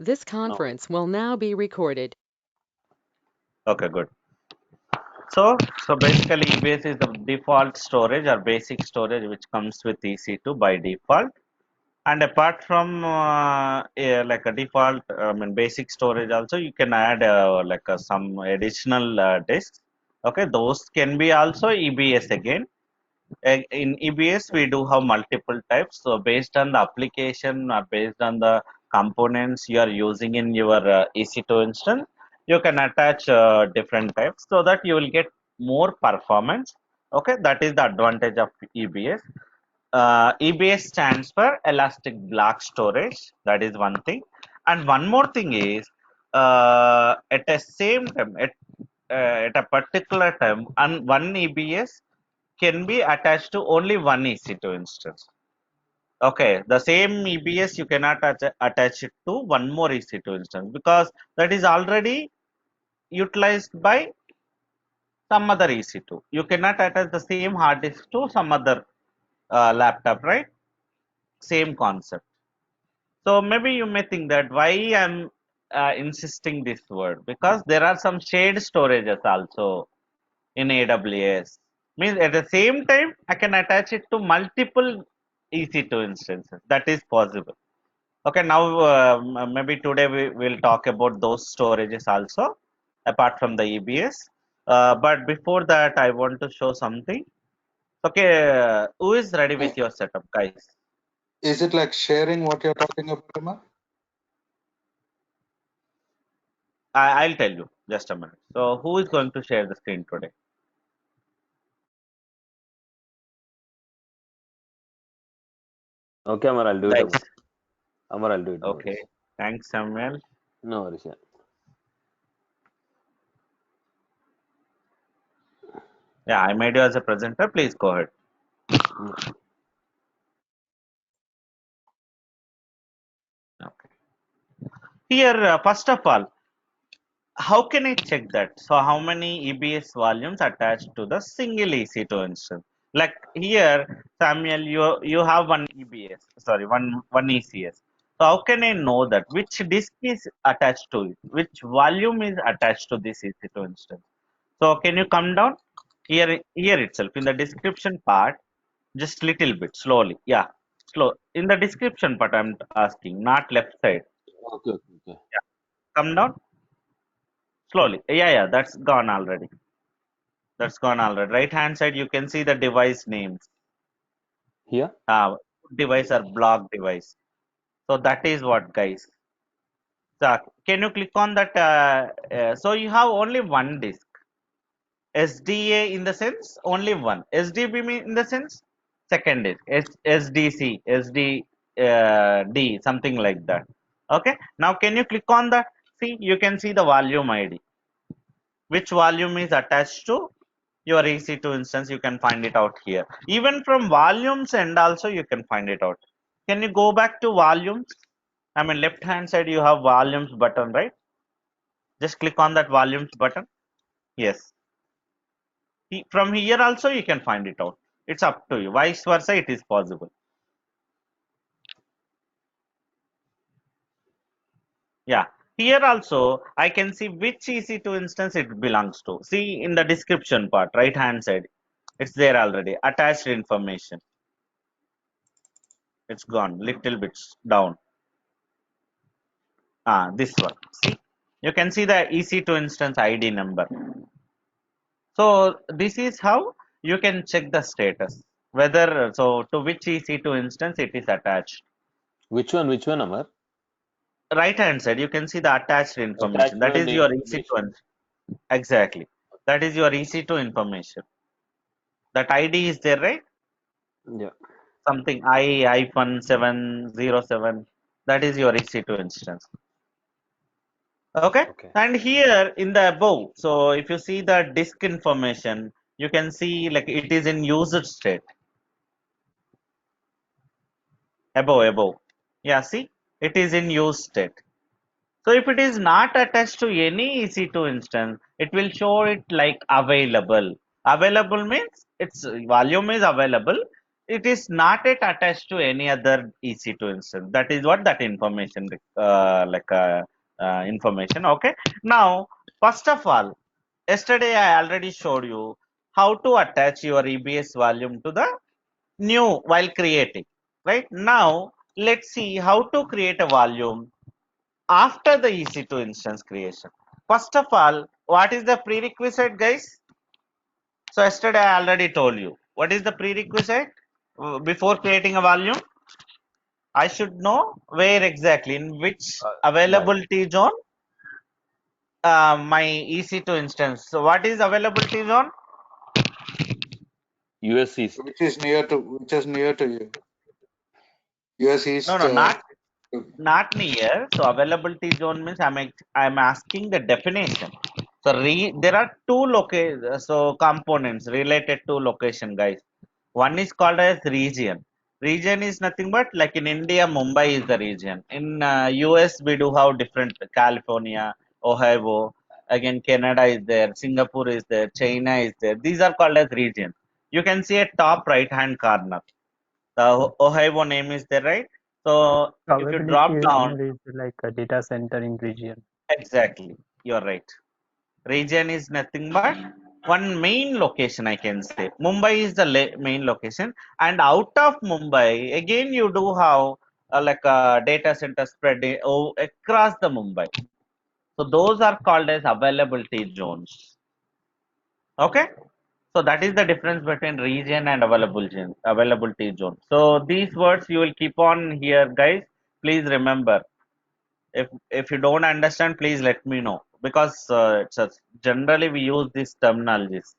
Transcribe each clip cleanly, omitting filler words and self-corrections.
This No. conference will now be recorded. Okay, good. So basically EBS is the default storage or basic storage which comes with EC2 by default. And apart from like a default, basic storage also, you can add some additional disks. Okay, those can be also EBS again. In EBS, we do have multiple types. So based on the application or based on the components you are using in your EC2 instance, you can attach different types so that you will get more performance. Okay, that is the advantage of EBS. EBS stands for Elastic Block Storage. That is one thing. And one more thing is, at the same time, at a particular time, and one EBS can be attached to only one EC2 instance. Okay, the same EBS you cannot attach it to one more EC2 instance because that is already utilized by some other EC2. You cannot attach the same hard disk to some other laptop, right? Same concept. So maybe you may think that why I'm insisting this word because there are some shared storages also in AWS. Means at the same time I can attach it to multiple EC2 instances. That is possible. Okay, now maybe today we will talk about those storages also apart from the EBS. But before that, I want to show something. Okay, who is ready with your setup, guys? Is it like sharing what you're talking about, Amar? I'll tell you just a minute. So, who is going to share the screen today? Okay, Amar, I'll do it, Guys. Amar. Amar, I'll do it. No Okay. worries. Thanks, Samuel. No worries. Yeah. Yeah, I made you as a presenter. Please go ahead. Okay. Here, first of all, how can I check that? So, how many EBS volumes attached to the single EC2 instance? Like here, Samuel, you have one EBS, sorry, one ECS. So, how can I know that which disk is attached to it? Which volume is attached to this EC2 instance? So, can you come down here itself in the description part, just little bit slowly. Yeah, slow. In the description part, I'm asking, not left side. Okay, okay, okay. Yeah, come down slowly. Yeah, that's gone already. That's gone already. Right hand side, you can see the device names. Here? Device or block device. So that is what, guys. So can you click on that? So you have only one disk. SDA in the sense only one. SDB in the sense second disk. SDC, SDD, something like that. Okay. Now can you click on that? See, you can see the volume ID. Which volume is attached to your EC2 instance, you can find it out here. Even from volumes and also you can find it out. Can you go back to volumes? I mean, left hand side you have volumes button, right? Just click on that volumes button. Yes. From here also you can find it out. It's up to you. Vice versa, it is possible. Yeah. Here also I can see which EC2 instance it belongs to. See in the description part, right hand side. It's there already. Attached information. It's gone. Little bits down. This one. See, you can see the EC2 instance ID number. So this is how you can check the status. Whether so to which EC2 instance it is attached. Which one? Which one, Amar? Right hand side, you can see the attached information. That is Attachment your EC2. information. Exactly. That is your EC2 information. That ID is there, right? Yeah. Something I-707. That is your EC2 instance. Okay. Okay. And here in the above, so if you see the disk information, you can see like it is in used state. Above. Yeah, see, it is in used state. So if it is not attached to any EC2 instance, it will show it like available. Available means its volume is available. it is not yet attached to any other EC2 instance. That is what that information, information. Okay. Now, first of all, yesterday I already showed you how to attach your EBS volume to the new while creating. Right now, let's see how to create a volume after the EC2 instance creation. First of all, what is the prerequisite, guys? So yesterday I already told you. What is the prerequisite before creating a volume? I should know where exactly, in which Right. availability zone my EC2 instance. So what is availability zone? US East. Which is near to you? US No, East. no, not near. So availability zone means I'm asking the definition. So there are two components related to location, guys. One is called as region. Region is nothing but like in India, Mumbai is the region. In US, we do have different California, Ohio. Again, Canada is there. Singapore is there. China is there. These are called as region. You can see at top right hand corner. The Ohio name is there, right? So if you drop Probability down, zone is like a data center in region. exactly, you're right. Region is nothing but one main location, I can say. Mumbai is the main location, and out of Mumbai, again, you do have like a data center spread across the Mumbai. So those are called as availability zones. Okay. So that is the difference between region and availability zone. So these words you will keep on here, guys. Please remember. If you don't understand, please let me know because generally we use these terminologies: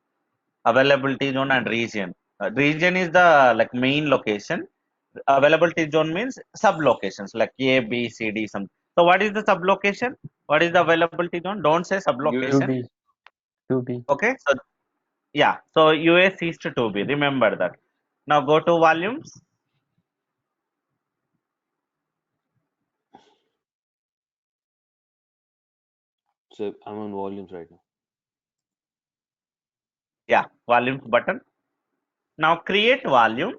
availability zone and region. Region is the like main location. Availability zone means sub locations like A, B, C, D. Some. So what is the sub location? What is the availability zone? Don't say sub location. 2B, 2B. Okay. So yeah. So US is to 2B. Remember that. Now go to volumes. So I'm on volumes right now. Yeah, volumes button. Now create volume.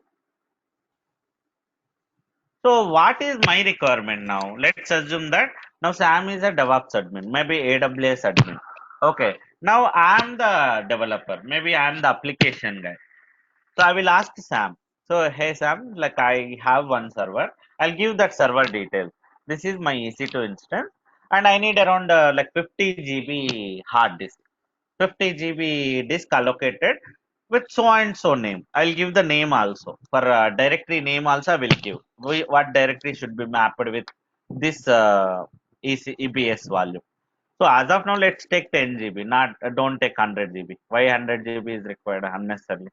So what is my requirement now? Let's assume that now Sam is a DevOps admin, maybe AWS admin. Okay. Now I'm the developer. Maybe I'm the application guy. So I will ask Sam. So hey Sam, like I have one server. I'll give that server details. This is my EC2 instance, and I need around like 50 GB hard disk. 50 GB disk allocated with so and so name. I'll give the name also. For directory name also I will give. What directory should be mapped with this EBS value. So as of now, let's take 10 GB. Not don't take 100 GB. Why 100 GB is required unnecessarily?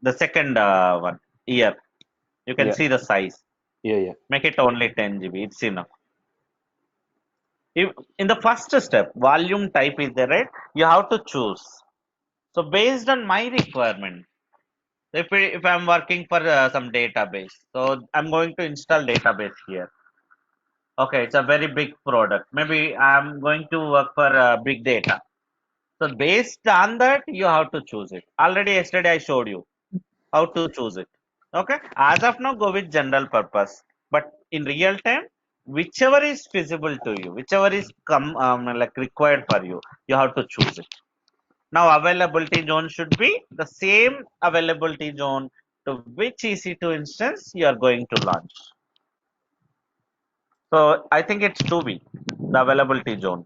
The second one year. You can Yeah. see the size. Yeah. Make it only 10 GB. It's enough. If, in the first step, volume type is there, right? You have to choose. So based on my requirement, if I'm working for some database, so I'm going to install database here. Okay, it's a very big product. Maybe I'm going to work for big data. So based on that, you have to choose it. Already yesterday I showed you how to choose it. Okay, as of now, go with general purpose. But in real time, whichever is feasible to you, whichever is like required for you, you have to choose it. Now availability zone should be the same availability zone to which EC2 instance you are going to launch. So I think it's 2B, the availability zone.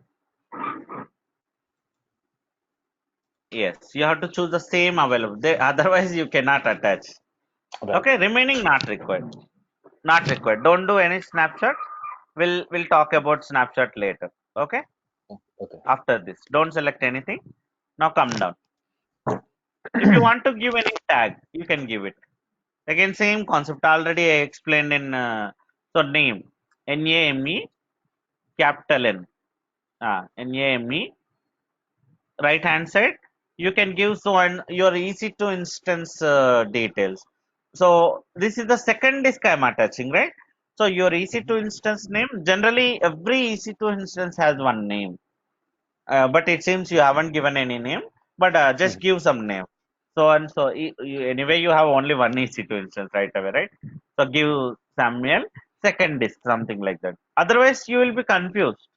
Yes, you have to choose the same available. Otherwise, you cannot attach. Right. Okay, remaining not required. Not required. Don't do any snapshot. We'll talk about snapshot later. Okay. Okay. After this, don't select anything. Now come down. If you want to give any tag, you can give it. Again, same concept already I explained in so name NAME capital N NAME right hand side. You can give so on your EC2 instance details. So this is the second disk I'm attaching, right? So your EC2 instance name, generally every EC2 instance has one name, but it seems you haven't given any name. But just give some name. so and so. Anyway, you have only one EC2 instance right away, right? So give Samuel second disk, something like that. Otherwise, you will be confused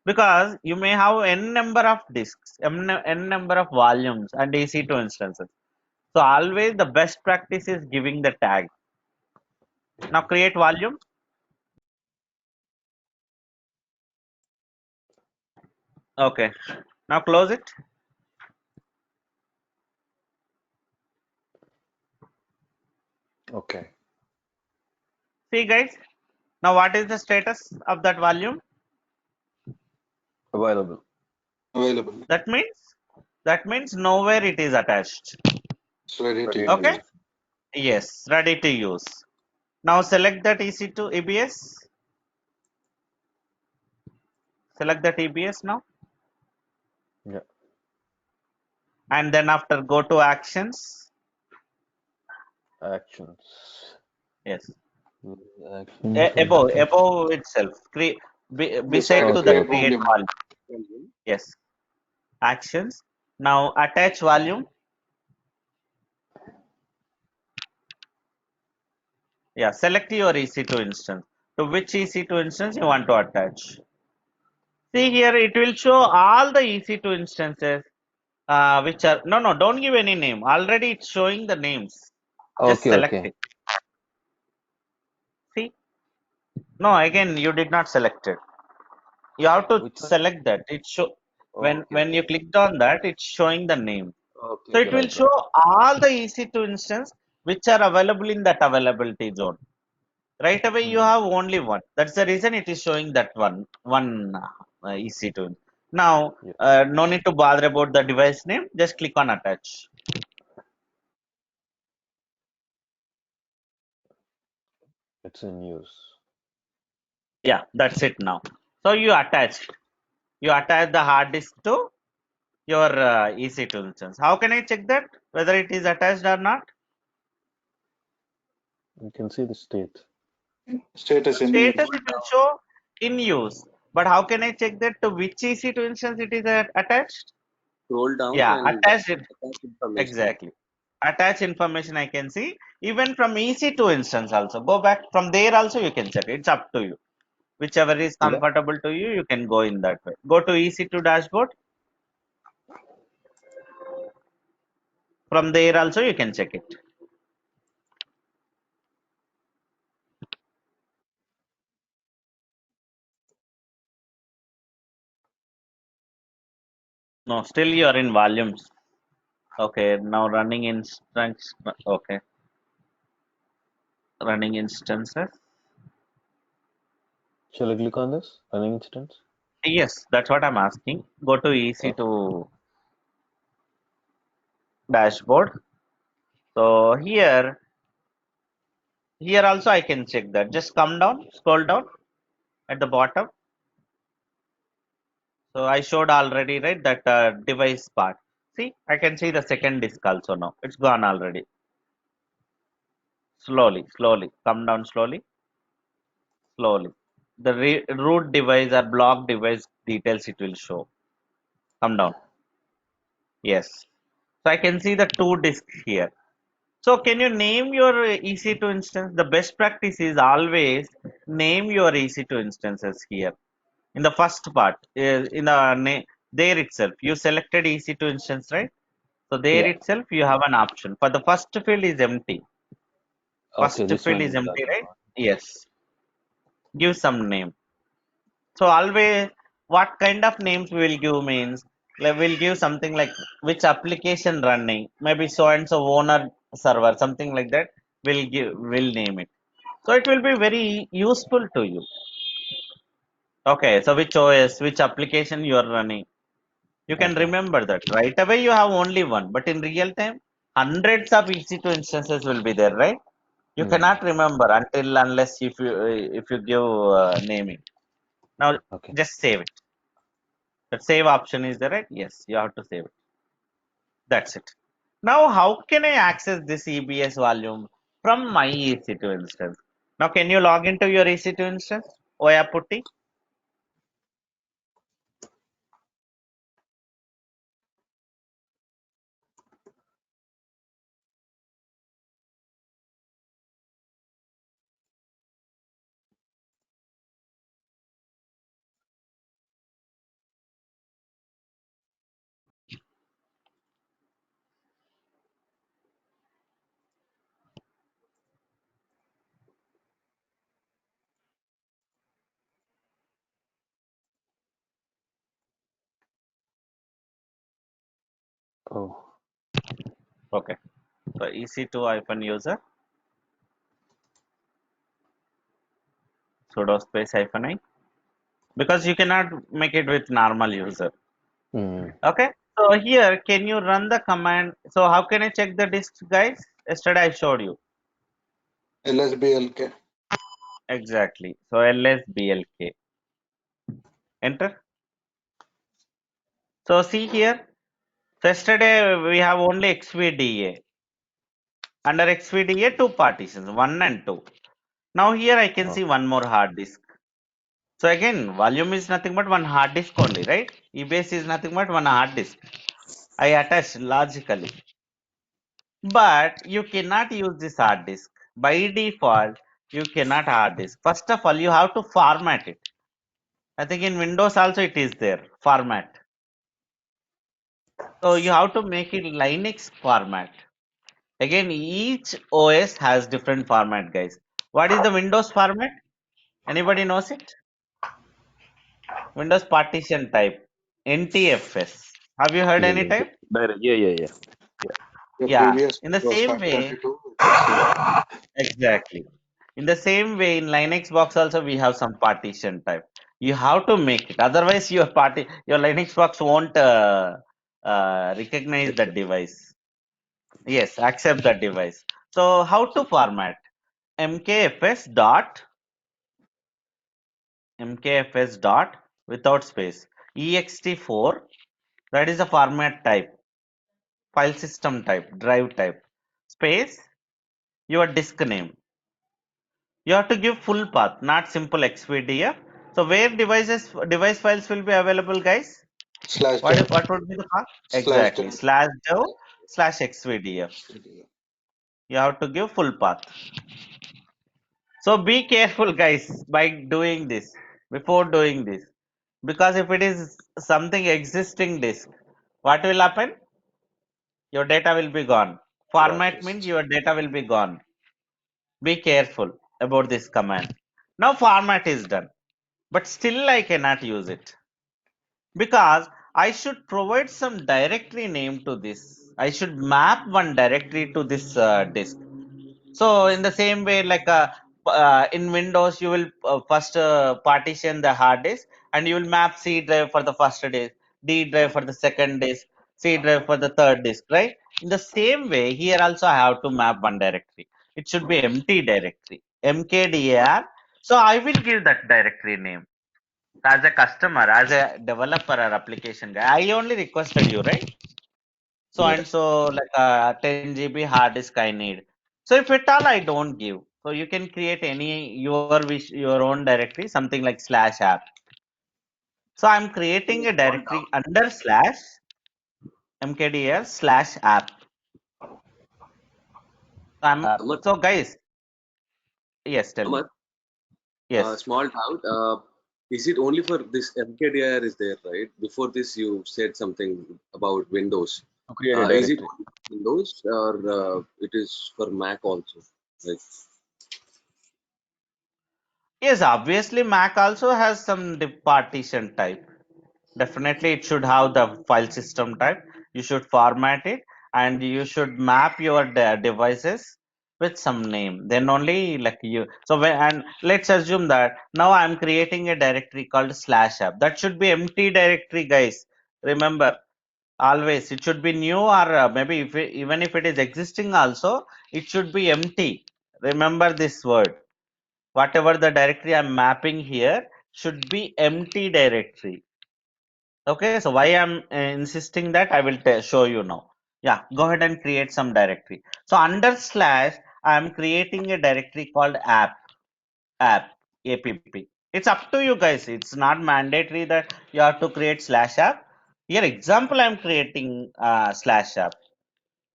because you may have n number of disks, n number of volumes and EC2 instances. So always the best practice is giving the tag. Now create volume. Okay. Now close it. Okay. See guys. Now what is the status of that volume? Available. Available. That means nowhere it is attached. It's ready to Ready to Okay. use. use. Yes, ready to use. Now select that EC2 EBS. Select that EBS now. Yeah. And then after go to actions. Actions. Yes. Actions. Above itself. Beside to Okay. the Okay. create Volume. volume. Yes. Actions. Now attach volume. Yeah. Select your EC2 instance. To which EC2 instance you want to attach. See here, it will show all the EC2 instances which are no, don't give any name. Already it's showing the names. Just Okay. select Okay. it. See, no, again you did not select it. You have to Which one? select that. It show Okay. when you Okay. clicked on that, it's showing the name. Okay. So Okay. it will Right. show Right. all the EC2 instance which are available in that availability zone. Right away you Hmm. have only one. That's the reason it is showing that one EC2. Now Yeah. no need to bother about the device name. Just click on attach. It's in use. Yeah, that's it now. So you attach the hard disk to your EC2 instance. How can I check that whether it is attached or not? You can see the state. Status in use. Status it will show in use. But how can I check that to which EC2 instance it is attached? Scroll down Yeah, and attached it attach information. exactly. Attach information I can see. Even from EC2 instance also. Go back from there also you can check. It's up to you. Whichever is Yeah. comfortable to you, you can go in that way. Go to EC2 dashboard. From there also you can check it. No, still you are in volumes. Okay, now running instance. Okay, running instances. Shall I click on this running instance? Yes, that's what I'm asking. Go to Okay. EC2 dashboard. So here also I can check that. Just come down, scroll down at the bottom. So I showed already, right, that device part. See, I can see the second disk also now. It's gone already. Slowly, come down slowly. The root device or block device details it will show. Come down. Yes. So I can see the two disks here. So can you name your EC2 instance? The best practice is always name your EC2 instances here. In the first part, in the there itself, you selected EC2 instance, right? So there Yeah. itself you have an option. For the first field is empty. First Okay. This field one is you're empty, talking right? about. Yes. Give some name. So always, what kind of names we will give means like we'll give something like which application running, maybe so and so owner server, something like that. We'll name it. So it will be very useful to you. Okay, so which OS, which application you are running, you can Okay. remember that. Right away you have only one, but in real time, hundreds of EC2 instances will be there, right? You Hmm. cannot remember until unless if you give naming. Now Okay. just save it. The save option is there, right? Yes, you have to save it. That's it. Now, how can I access this EBS volume from my EC2 instance? Now, can you log into your EC2 instance? Oya Putti? Oh, Okay. So EC2 hyphen user sudo space hyphen I, because you cannot make it with normal user. hmm. Okay. So here, can you run the command? So how can I check the disk, guys? Yesterday I showed you. LSBLK. Exactly. So lsblk. Enter. So see here. So yesterday we have only XVDA. Under XVDA, two partitions, 1 and 2. Now here I can Oh, see one more hard disk. So again, volume is nothing but one hard disk only, right? EBS is nothing but one hard disk. I attached logically. But you cannot use this hard disk. By default, you cannot hard disk. First of all, you have to format it. I think in Windows also it is there, format. So you have to make it Linux format. Again, each OS has different format, guys. What is the Windows format? Anybody knows it? Windows partition type, NTFS. Have you heard yeah, any yeah, type? direct. Yeah. The Yeah. previous In the was same way, 522. It's exactly. In the same way, in Linux box also we have some partition type. You have to make it. Otherwise, your Linux box won't recognize that device. Yes, accept that device. So how to format? mkfs dot mkfs dot without space ext4, that is the format type, file system type, drive type, space your disk name. You have to give full path, not simple xvdf. So where device files will be available, guys? slash what dev. what would be the path? Slash Exactly, dev. slash dev slash xvdf. You have to give full path. So be careful, guys, by doing this, before doing this, because if it is something existing disk, what will happen? Your data will be gone. Format means Blacklist. your data will be gone. Be careful about this command. Now format is done, but still I cannot use it because I should provide some directory name to this. I should map one directory to this disk. So in the same way, like in Windows, you will first partition the hard disk, and you will map C drive for the first disk, D drive for the second disk, C drive for the third disk, right? In the same way, here also I have to map one directory. It should be empty directory, mkdir. So I will give that directory name as a customer, as a developer or application guy. I only requested you, right? So Yes. and so, like 10 GB hard disk I need. So if at all I don't give, so you can create any your own directory, something like slash app. So I'm creating a directory under slash mkdir slash app. App. Ahmad, So guys, yes, tell me. Ahmad, Yes. small doubt. Is it only for this MKDIR is there, right? Before this, you said something about Windows. To create a Is it directory. only for Windows or it is for Mac also? Like, Yes, obviously Mac also has some partition type. Definitely, it should have the file system type. You should format it and you should map your devices with some name. Then only like you. So when, and let's assume that now I'm creating a directory called slash app. That should be empty directory, guys. Remember, always it should be new, or maybe even if it is existing also, it should be empty. Remember this word. Whatever the directory I'm mapping here should be empty directory. Okay, so why I'm insisting that, I will show you now. Yeah, go ahead and create some directory. So under slash, I'm creating a directory called app, app. It's up to you guys. It's not mandatory that you have to create slash app. Here, example, I'm creating slash app.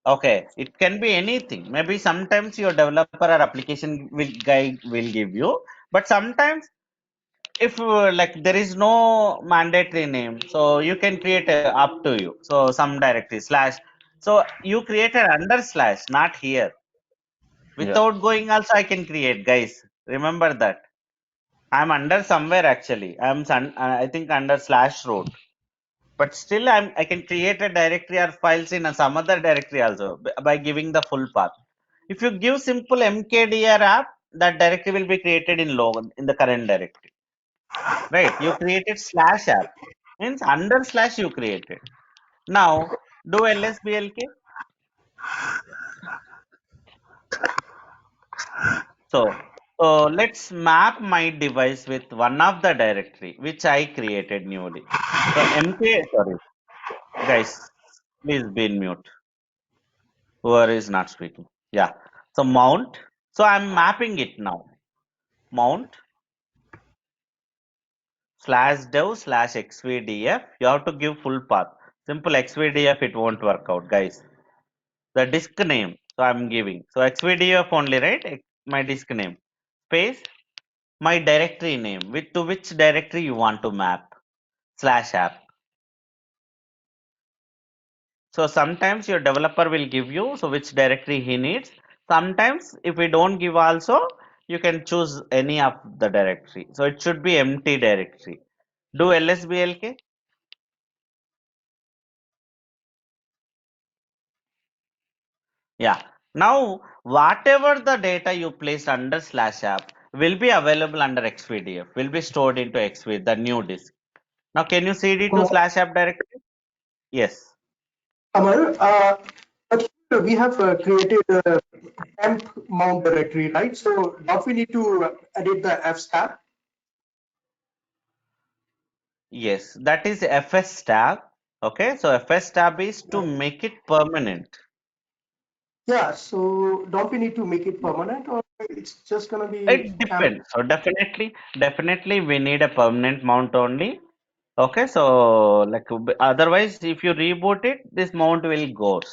Okay, it can be anything. Maybe sometimes your developer or application guy will give you, but sometimes if like there is no mandatory name, so you can create up to you. So some directory slash, so you created under slash, not here. Yeah. Without going also I can create, guys, remember that. I'm under somewhere, actually I think under slash root. But still I can create a directory or files in some other directory also by giving the full path. If you give simple mkdir app, that directory will be created in log in the current directory. Right? You created slash app. Means under slash you created. Now do lsblk. So let's map my device with one of the directory which I created newly. So sorry guys, please be in mute. Whoever is not speaking. Yeah. So mount. So I'm mapping it now. Mount /dev/xvdf. You have to give full path. Simple xvdf it won't work out, guys. The disk name. So I'm giving. So xvdf only, right? My disk name. Space my directory name. To which directory you want to map. /app. So sometimes your developer will give you so which directory he needs. Sometimes if we don't give also, you can choose any of the directory. So it should be empty directory. Do lsblk. Yeah. Now whatever the data you placed under /app will be available under xvdf, will be stored into xv, the new disk. Now can you cd to /app directory? Yes. Amar, but we have created a temp mount directory, right? So don't we need to edit the fstab? Yes, that is fs tab. Okay, so fs tab is to make it permanent. Yeah, so don't we need to make it permanent, or it's just gonna be It depends. So definitely we need a permanent mount only. Okay, so like otherwise if you reboot it, this mount will goes.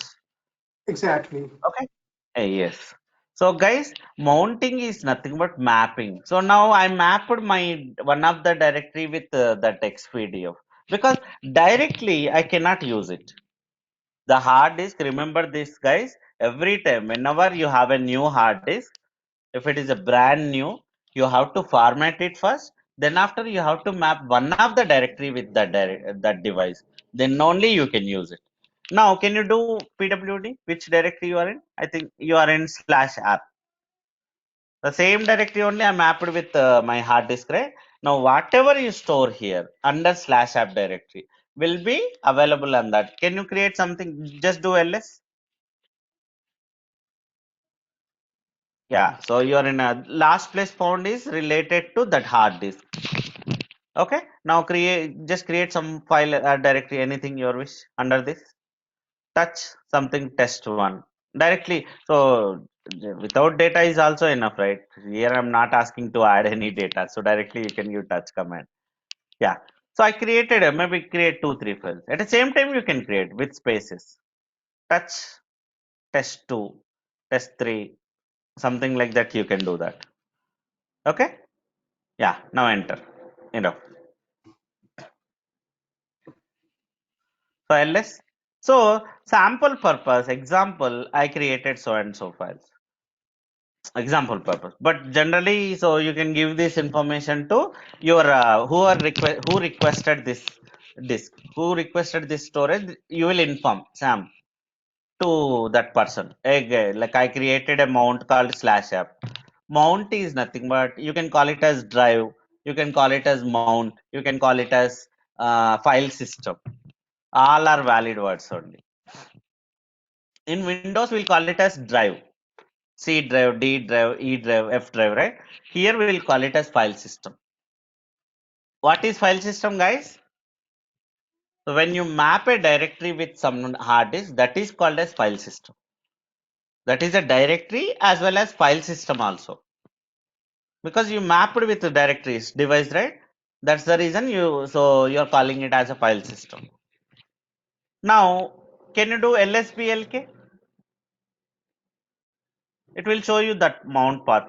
exactly? Okay. Yes. So guys, mounting is nothing but mapping. So now I mapped my one of the directory with that xpdf because directly I cannot use it. The hard disk, remember this guys, every time whenever you have a new hard disk, if it is a brand new, you have to format it first, then after you have to map one of the directory with that device, then only you can use it. Now can you do pwd, which directory you are in? I think you are in /app. The same directory only I mapped with my hard disk, right? Now whatever you store here under /app directory will be available on that. Can you create something? Just do ls. Yeah, so you are in a last place found is related to that hard disk. Okay, now just create some file directory, anything your wish under this. Touch something test one directly. So without data is also enough, right? Here I'm not asking to add any data, so directly you can use touch command. Yeah. So I created maybe create 2 3 files at the same time. You can create with spaces. Touch test 2, test 3, something like that. You can do that. Okay. Yeah, now enter. Enough. So ls. So sample purpose, example, I created so and so files. Example purpose. But generally, so you can give this information to your who requested this disk, who requested this storage. You will inform Sam to that person. Again, like I created a mount called /app. Mount is nothing but you can call it as drive, you can call it as mount, you can call it as file system. All are valid words only. In Windows, we'll call it as drive. C drive, D drive, E drive, F drive, right? Here we will call it as file system. What is file system, guys? So when you map a directory with some hard disk, that is called as file system. That is a directory as well as file system also. Because you mapped with the directories device, right? That's the reason you're calling it as a file system. Now, can you do lsblk? It will show you that mount path.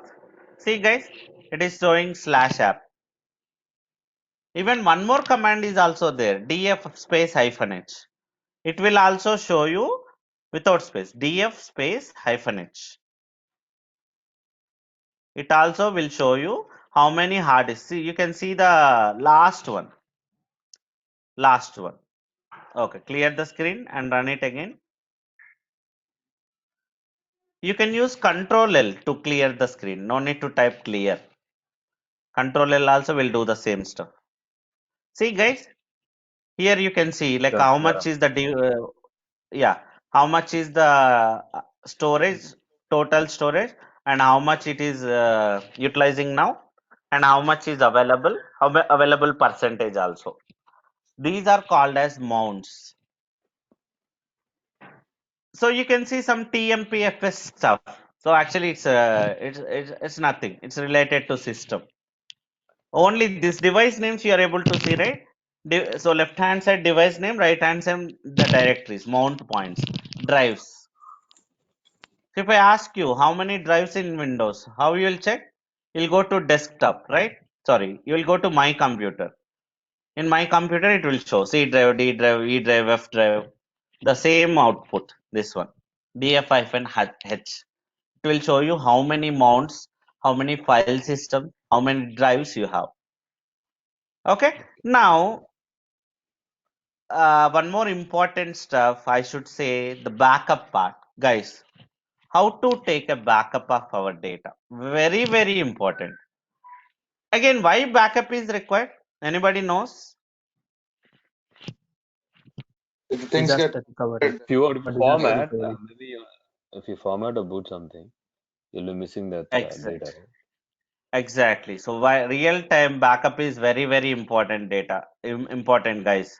See guys, it is showing /app. Even one more command is also there, df space -h. It will also show you without space, df space -h. It also will show you how many hard disks. See, you can see the last one. Okay, clear the screen and run it again. You can use Control L to clear the screen. No need to type clear. Control L also will do the same stuff. See guys, here you can see like Yeah, how yeah. much is the yeah, how much is the storage, total storage, and how much it is utilizing now, and how much is available, available percentage also. These are called as mounts. So you can see some TMPFS stuff. So actually it's nothing. It's related to system. Only this device names you are able to see, right? So left hand side device name, right hand side the directories, mount points, drives. So if I ask you how many drives in Windows, how you will check? You'll go to desktop, right? Sorry, you will go to my computer. In my computer, it will show C drive, D drive, E drive, F drive, the same output. This one, df-h. It will show you how many mounts, how many file system, how many drives you have. Okay. Now, one more important stuff, I should say, the backup part, guys. How to take a backup of our data? Very, very important. Again, why backup is required? Anybody knows? If things get Disaster recovery corrupted, If you want to or disaster yeah, format, recovery. maybe if you format or boot something, you'll be missing that data, Exact. right? Exactly. So why real time backup is very, very important data. Important, guys.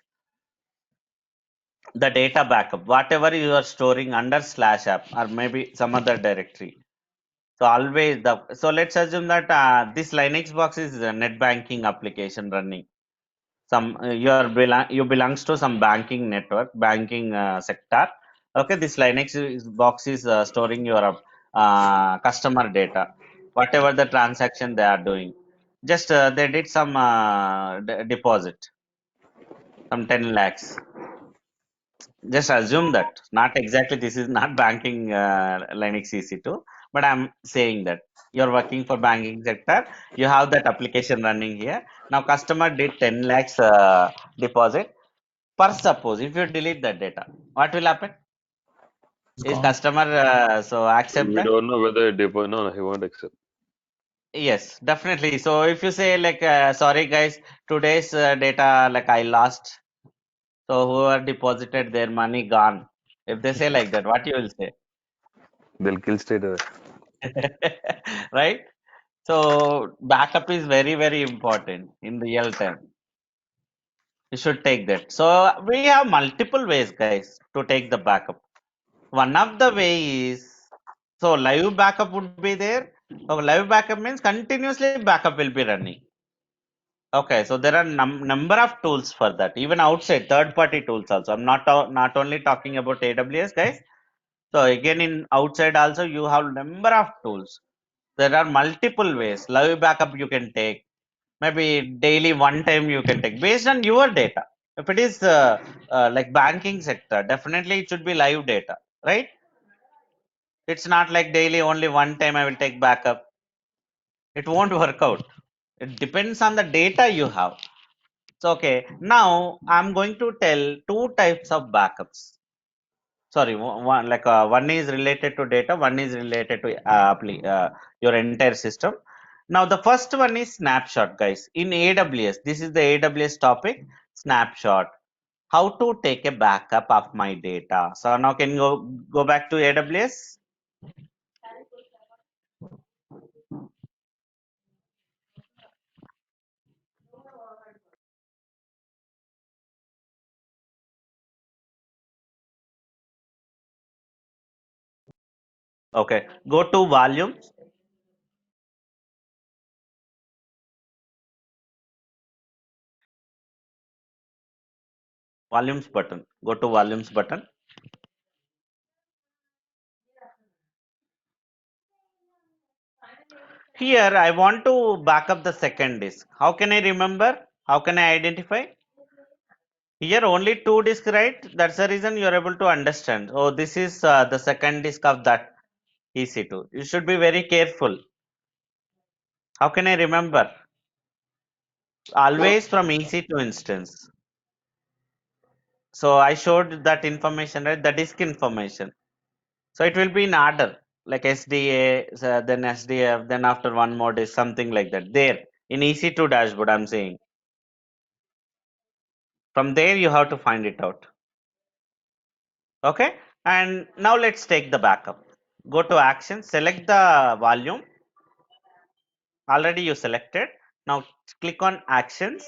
The data backup, whatever you are storing under slash app or maybe some other directory. So always so let's assume that this Linux box is a net banking application running. Some you belongs to some banking network, banking sector. Okay, this box is storing your customer data, whatever the transaction they are doing. Just they did some deposit, some 10 lakhs. Just assume that, not exactly, this is not banking Linux EC2, but I'm saying that you're working for banking sector, you have that application running here. Now customer did 10 lakhs deposit. Per suppose if you delete that data, what will happen? It's Is gone. customer so We accepted? don't know whether it depend. No, he won't accept. Yes, definitely. So if you say like sorry guys, today's data like I lost, so whoever deposited their money gone, if they say like that, what you will say? They'll kill straight away. Right? So backup is very, very important in real time. You should take that. So we have multiple ways, guys, to take the backup. One of the way is, so live backup would be there. So live backup means continuously backup will be running. Okay, so there are number of tools for that. Even outside third-party tools also. I'm not only talking about AWS, guys. So again, in outside also you have number of tools. There are multiple ways. Live backup you can take. Maybe daily one time you can take based on your data. If it is like banking sector, definitely it should be live data, right? It's not like daily only one time I will take backup. It won't work out. It depends on the data you have. So okay, now I'm going to tell two types of backups. Sorry, one is related to data, one is related to your entire system. Now the first one is snapshot, guys. In AWS, this is the AWS topic, snapshot. How to take a backup of my data. So now can you go back to AWS? Okay, go to volumes. Volumes button. Go to volumes button. Here I want to back up the second disk. How can I remember? How can I identify? Here only two disk, right? That's the reason you are able to understand. Oh, this is the second disk of that EC2. You should be very careful. How can I remember? so Always from EC2 instance. So I showed that information, right? The disk information. So it will be in order, like SDA, then SDF, then after one more disk, something like that. There in EC2 dashboard, I'm saying. From there, you have to find it out. Okay. And now let's take the backup. Go to action, select the volume. Already you selected. Now click on actions.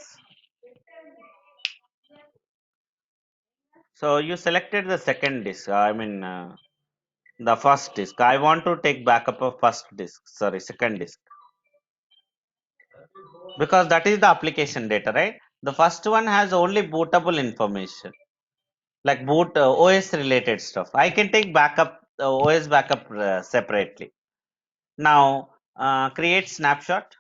So you selected the second disk. The first disk. I want to take backup of first disk. Sorry, second disk. Because that is the application data, right? The first one has only bootable information, like boot OS related stuff. I can take backup, OS backup separately. Now create snapshot.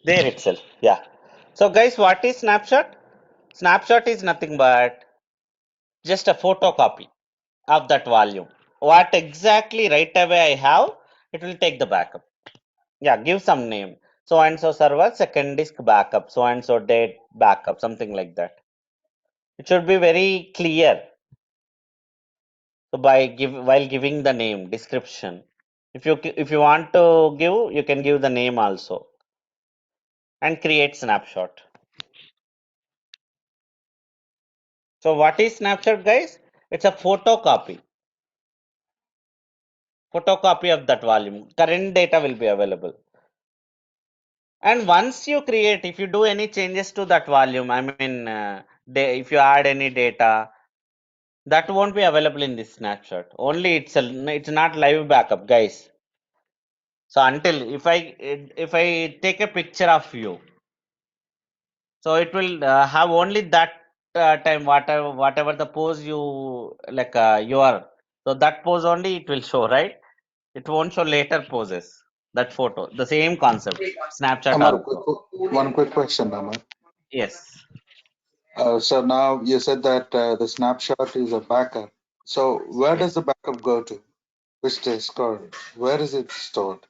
There itself. Yeah. So guys, what is snapshot? Snapshot is nothing but just a photocopy of that volume. What exactly right away I have, it will take the backup. Yeah, give some name. So and so server, second disk backup, so and so date backup, something like that. It should be very clear. So while giving the name description, if you want to give, you can give the name also, and create snapshot. So what is snapshot, guys? It's a photocopy of that volume. Current data will be available. And once you create, if you do any changes to that volume, if you add any data, that won't be available in this snapshot. Only it's not live backup, guys. So until if I take a picture of you, so it will have only that time whatever the pose you like you are. So that pose only it will show, right? It won't show later poses. That photo, the same concept. Snapchat Amar, also. one quick question, Amar. Yes. So now you said that the snapshot is a backup. So where Yes. does the backup go to? Which disk or where is it stored?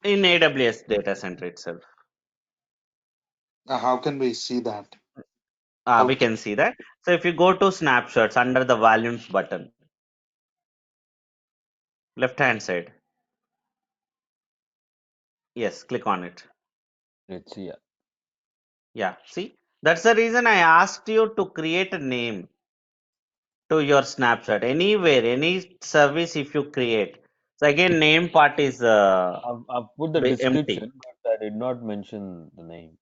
In AWS data center itself. How can we see that? We can see that. So if you go to snapshots under the volumes button, left hand side. Yes, click on it. Let's see. Yeah. Yeah, see, that's the reason I asked you to create a name to your snapshot. Anywhere, any service if you create. So again, name part is I've put the empty. description, but I did not mention the name.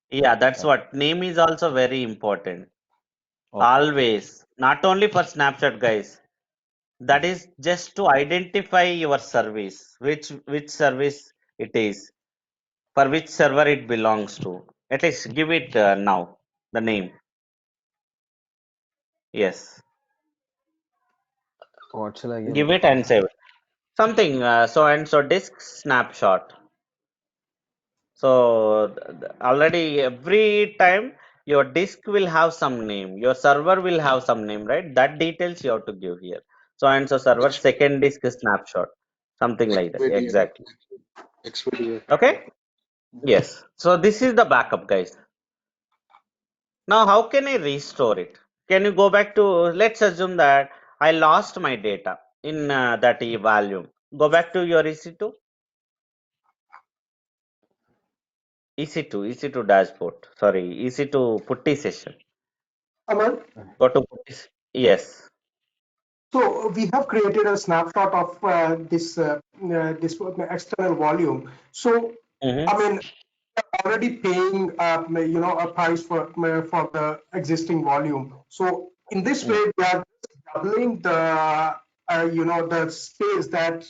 Yeah, that's what. Name is also very important. Okay. Always. Not only for snapshot, guys. That is just to identify your service, which service it is, for which server it belongs to. At least give it now the name. Yes, What shall I give give it? it and save it. Something so and so disk snapshot. So already every time your disk will have some name, your server will have some name, right? That details you have to give here. So and so server second disk snapshot, something like that. Expedia. Exactly. Expedia. Okay. Yes. So this is the backup, guys. Now, how can I restore it? Can you go back to, let's assume that I lost my data in that volume. Go back to your EC2, EC2 dashboard. Sorry, EC2 putty session. Aman, Go to putty. Yes. so we have created a snapshot of this external volume. So, Mm-hmm. I mean, already paying a price for the existing volume. So in this way, we are doubling the space that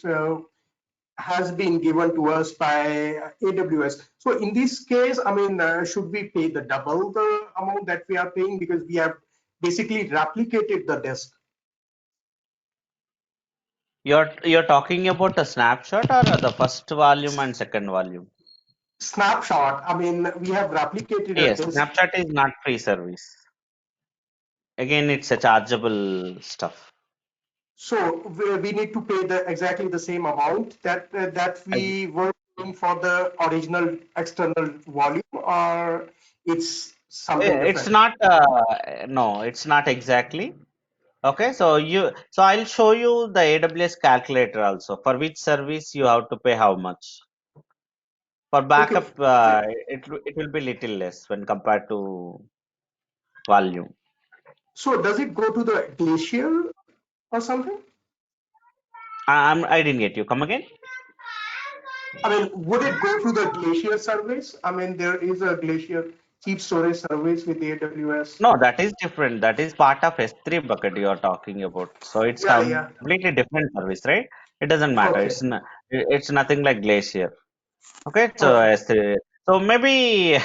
has been given to us by AWS. So in this case, I mean, should we pay the double the amount that we are paying because we have basically replicated the disk? You're talking about a snapshot or the first volume and second volume? Snapshot. I mean, we have replicated a Yes, disk. Snapchat is not free service. Again, it's a chargeable stuff. So we need to pay exactly the same amount that we were paying for the original external volume, or it's something It's different? not, no, it's not exactly. Okay, so I'll show you the AWS calculator also, for which service you have to pay how much. For Okay. backup, it will be little less when compared to volume. So does it go to the Glacier or something? I didn't get you. Come again? I mean, would it go to the Glacier service? I mean, there is a Glacier cheap storage service with AWS. No, that is different. That is part of S3 bucket you are talking about. So it's Yeah, yeah. completely different service, right? It doesn't matter. Okay. It's nothing like Glacier. Okay, so Okay. so maybe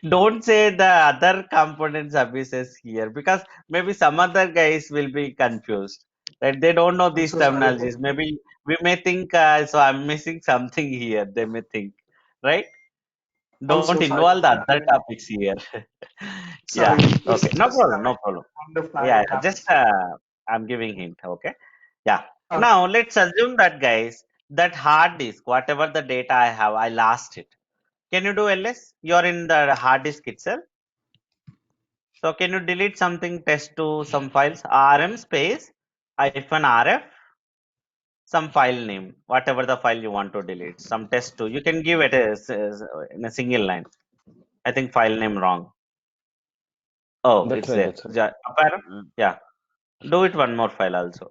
don't say the other component services here, because maybe some other guys will be confused. Right? They don't know I'm these so sorry. terminologies. Maybe we may think so I'm missing something here. They may think, right? I'm Don't so sorry. involve the other topics here. Yeah. Sorry. Okay. It's No just problem. No problem. on the fly Yeah. it happens. Just I'm giving hint. Okay. Yeah. Okay. Now let's assume that, guys, that hard disk, whatever the data I have, I lost it. Can you do ls? You're in the hard disk itself. So can you delete something, test to some files, rm space hyphen rf, some file name, whatever the file you want to delete, some test to. You can give it in a single line. I think file name wrong. Oh, That's it's right. there. That's right. Mm. Yeah. Do it one more file also.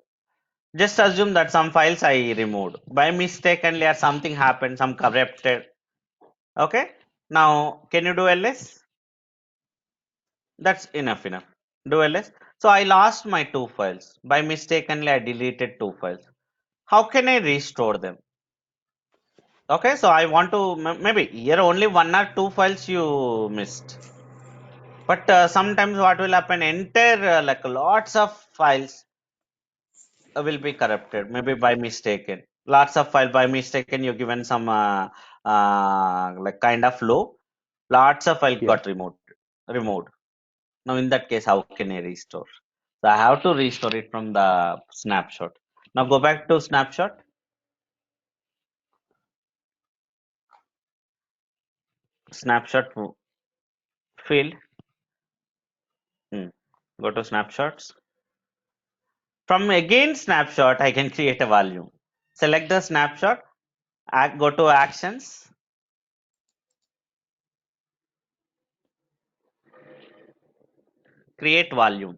Just assume that some files I removed by mistakenly, or something happened, some corrupted. Okay. Now, can you do ls? That's enough. Do ls. So I lost my two files. By mistakenly, I deleted two files. How can I restore them? Okay, so I want to, maybe here only one or two files you missed. But sometimes what will happen, entire like lots of files will be corrupted, maybe by mistaken. Lots of file by mistaken, you given some like kind of low. Lots of file Yeah. got removed. Now in that case, how can I restore? So I have to restore it from the snapshot. Now go back to snapshot. Snapshot field. Go to snapshots. From again snapshot, I can create a volume. Select the snapshot. Go to actions. Create volume.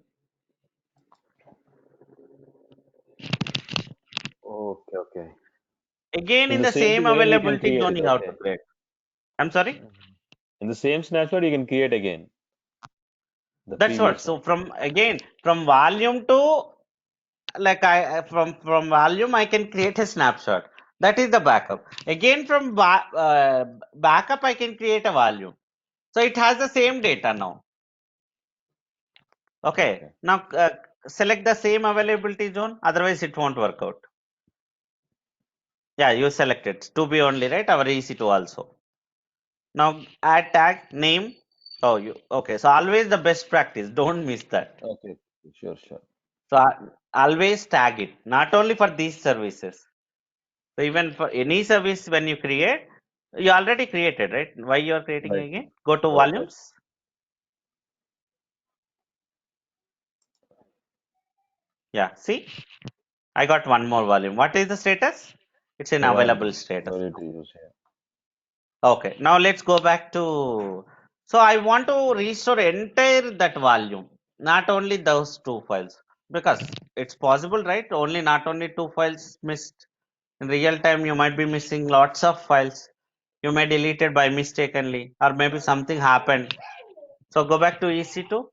Okay. Okay. Again, In in the the same same again we can availability create zone, it. you have to Okay. create. I'm sorry. Mhm. In the same snapshot, you can create again the That's what. previous So one. from volume to, like from volume, I can create a snapshot. That is the backup. Again, from backup, I can create a volume. So it has the same data now. Okay. Okay. Now select the same availability zone. Otherwise, it won't work out. Yeah, you select it. 2B only, right? Our EC2 also. Now add tag name. Oh, you okay? So always the best practice. Don't miss that. Okay. Sure. Sure. So always tag it. Not only for these services. So even for any service when you create, you already created, right? Why you are creating Right. again? Go to Right. Right. volumes. Yeah. See, I got one more volume. What is the status? It's in Yeah. available status. Ready to use. Yeah. Okay, now let's go back to, so I want to restore entire that volume, not only those two files, because it's possible, right? Only not only two files missed. In real time, you might be missing lots of files. You may delete it by mistakenly, or maybe something happened. So go back to EC2.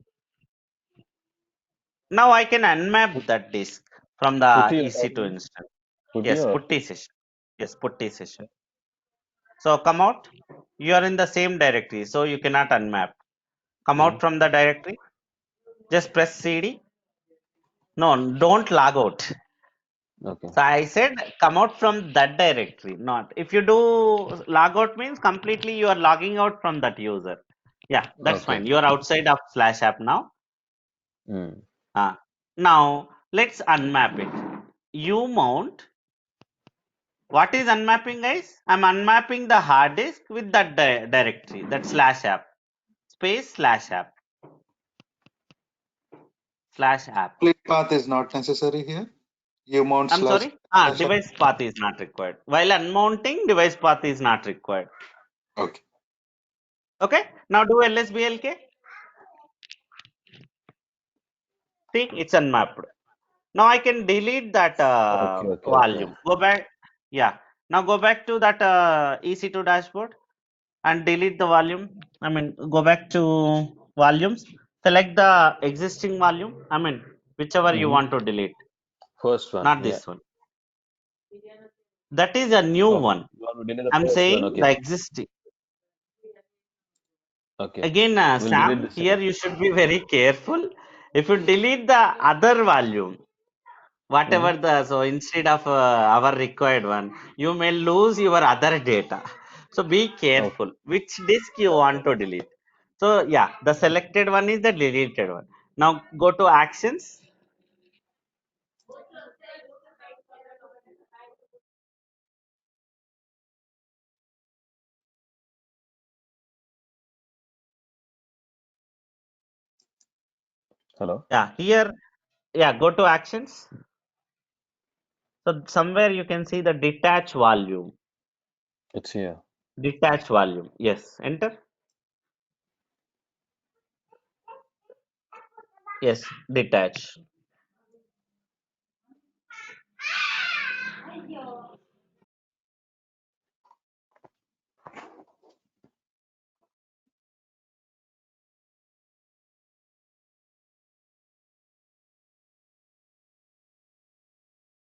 Now I can unmap that disk from the Putty you're EC2 talking? instance. Putty Yes, or? putty session. Yes, putty session. So come out. You are in the same directory, so you cannot unmap. Come Hmm. out from the directory. Just press CD. No, don't log out. Okay. So I said come out from that directory. Not if you do log out means completely you are logging out from that user. Yeah, that's Okay. fine. You are outside of Slash app now. Hmm. Now let's unmap it. You mount. What is unmapping, guys? I'm unmapping the hard disk with that directory, that Slash app, space Slash app. slash app. Split path is not necessary here. You mount I'm slash. sorry? slash- Device path is not required. While unmounting, device path is not required. Okay. Okay, now do LSBLK. See, it's unmapped. Now I can delete that Okay. volume. Go back. Yeah. Now go back to that EC2 dashboard and delete the volume. I mean, go back to volumes. Select the existing volume. I mean, whichever you Mm-hmm. want to delete, First one. not Yeah. this one. That is a new Oh, one. you want to delete the I'm first saying one? Okay. the existing. Okay. Again, We'll delete Sam, this here you should be very careful. If you delete the other volume, whatever so instead of our required one, you may lose your other data. So be careful which disk you want to delete. So yeah, the selected one is the deleted one. Now go to actions. Hello. Yeah, here, yeah, go to actions. So somewhere you can see the detach volume. It's here. Detach volume. Yes, enter. Yes, detach.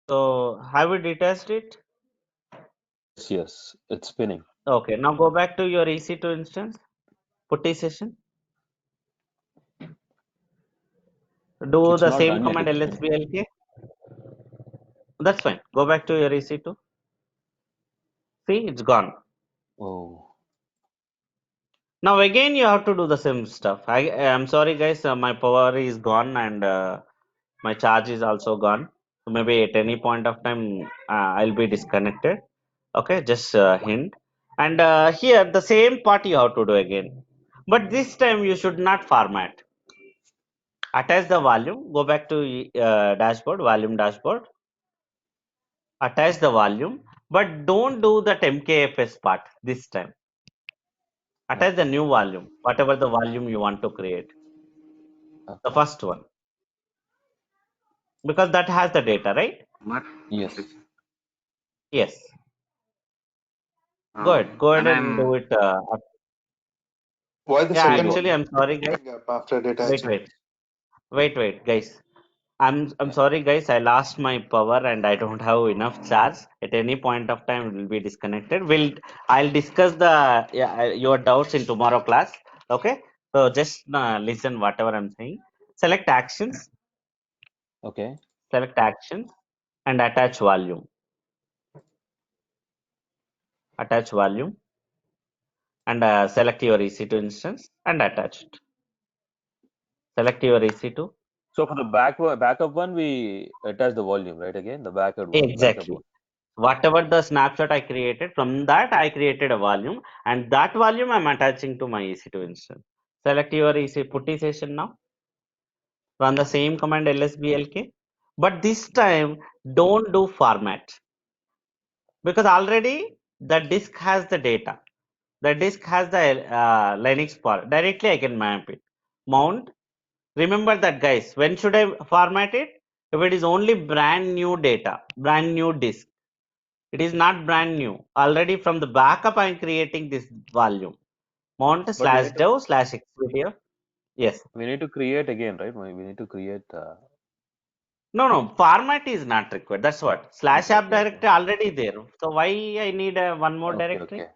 So have you detached it? Yes. It's spinning. Okay, now go back to your EC2 instance, putty session. Do It's the not same done yet. command It's spinning. lsblk. That's fine. Go back to your EC2. See, it's gone. Oh. Now again, you have to do the same stuff. I'm sorry, guys. My power is gone and my charge is also gone. So maybe at any point of time, I'll be disconnected. Okay, just hint. And here, the same part you have to do again. But this time, you should not format. Attach the volume. Go back to dashboard, volume dashboard. Attach the volume, but don't do that MKFS part this time. Attach the new volume, whatever the volume you want to create. The Okay. first one. Because that has the data, right? Yes. Yes. Go ahead When and do I'm it. Why the Yeah, second actually, one I'm sorry, guys. up after Wait, detaching? wait, guys. I'm sorry, guys. I lost my power and I don't have enough charge. At any point of time, it will be disconnected. I'll discuss the your doubts in tomorrow class. Okay. So just listen whatever I'm saying. Select actions. Okay. Select actions and attach volume. Attach volume and select your EC2 instance and attach it. Select your EC2. So for the backup one, we attach the volume, right? Again, the backup Exactly. one. Whatever the snapshot I created, from that I created a volume, and that volume I'm attaching to my EC2 instance. Select your EC putty session now. Run the same command lsblk, but this time don't do format because already the disk has the data. The disk has the Linux part. Directly I can map it. Mount. Remember that, guys. When should I format it? If it is only brand new data, brand new disk. It is not brand new. Already from the backup, I am creating this volume. Mount But slash dev slash Expedia. Yes. we need to create again, right? We need to create. No. Format is not required. That's what. Slash app Okay. directory already there. So why I need one more directory? Okay.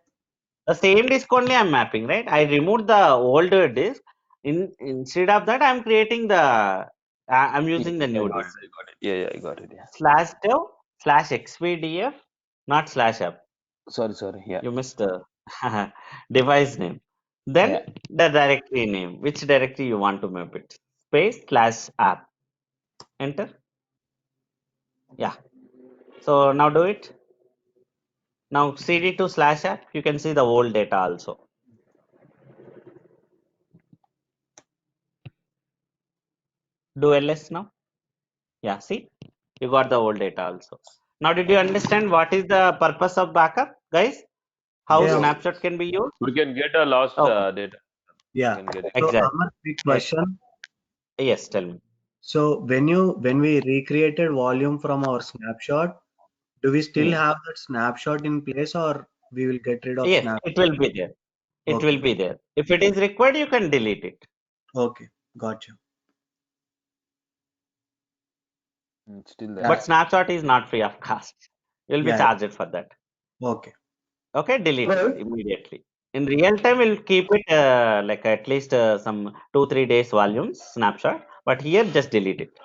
The same disk only I'm mapping, right? I removed the older disk. Instead of that, I'm creating the. I'm using the new disk. I got it. Yeah, I got it. Yeah. Slash dev slash Xpdf, not slash app. Sorry. Yeah. You missed the device name. Then Yeah. the directory name, which directory you want to map it. Space slash app. Enter. Yeah. So now do it. Now cd to slash app. You can see the old data also. Do ls now. Yeah, see, you got the old data also. Now, did you understand what is the purpose of backup, guys? How Yeah. snapshot can be used? We can get a lost Okay, data. Yeah. We can get it. So exactly. Amar, quick question. Yes, tell me. So when we recreated volume from our snapshot, do we still have that snapshot in place, or we will get rid of Yes, snap? it will be there. It Okay. will be there. If it is required, you can delete it. Okay, got you. It's still But there. snapshot is not free of cost. You'll be Yeah. charged for that. Okay. Okay, delete Well, it immediately. In real time, we'll keep it like at least some 2-3 days volumes snapshot. But here, just delete it.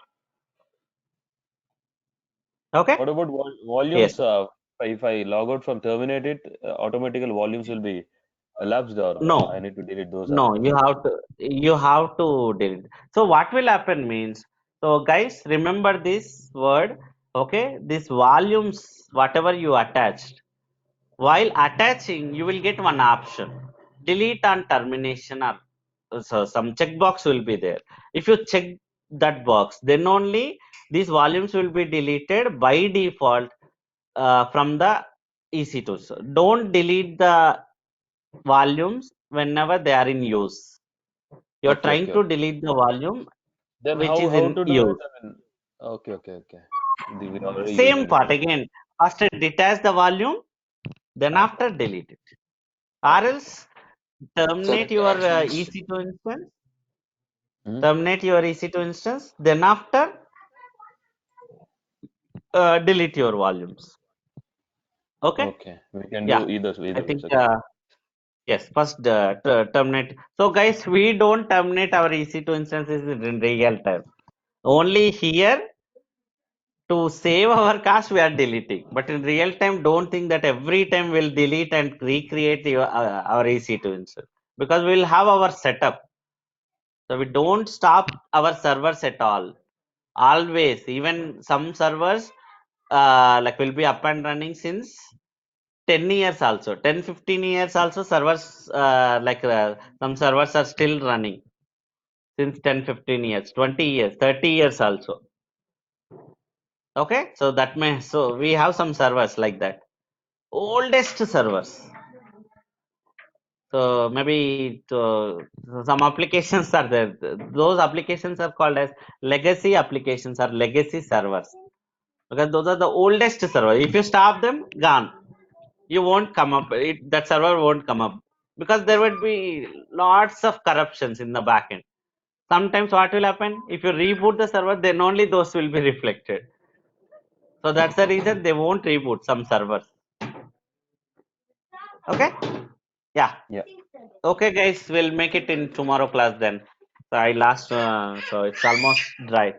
Okay. What about volumes? Yes. If I log out from terminate it, automatically volumes will be elapsed, or No. I need to delete those. No, you have to delete. So what will happen means, so guys, remember this word, okay? This volumes, whatever you attached, while attaching, you will get one option, delete on termination, or so some checkbox will be there. If you check that box, then only these volumes will be deleted by default from the EC2. So don't delete the volumes whenever they are in use. You're Okay, trying okay, to okay. delete the volume Then which is how in to do use. it? I mean, okay, okay, okay. We already Same using it. part again. First detach the volume, then after delete it. Or else terminate your EC2 instance. Hmm? Terminate your EC2 instance, then after delete your volumes. Okay? Okay, we can Yeah. do either I ways. think Okay. yes. First terminate. So guys, we don't terminate our EC2 instances in real time. Only here to save our cache we are deleting, but in real time don't think that every time we'll delete and recreate our EC2 instance, because we'll have our setup. So we don't stop our servers at all. Always, even some servers like will be up and running since 10 years also, 10-15 years also servers some servers are still running since 10-15 years, 20 years, 30 years also. Okay, so that may, so we have some servers like that, oldest servers. So maybe some applications are there. Those applications are called as legacy applications or legacy servers, because those are the oldest servers. If you stop them, gone. You won't come up. That server won't come up, because there would be lots of corruptions in the backend. Sometimes what will happen, if you reboot the server, then only those will be reflected. So that's the reason they won't reboot some servers. Okay. Yeah. Yeah. Okay, guys, we'll make it in tomorrow class then. So I last, so it's almost dry.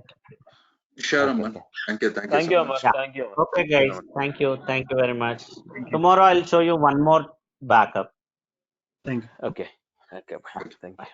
Sure, Okay, Aman. okay. Thank you. Thank you Thank so you, much. Amar. Yeah. Thank you, Amar. Okay, Thank you guys. very much. Thank you. Thank you very much. Thank you. Tomorrow I'll show you one more backup. Thank you. Okay. Okay, bye. Thank you.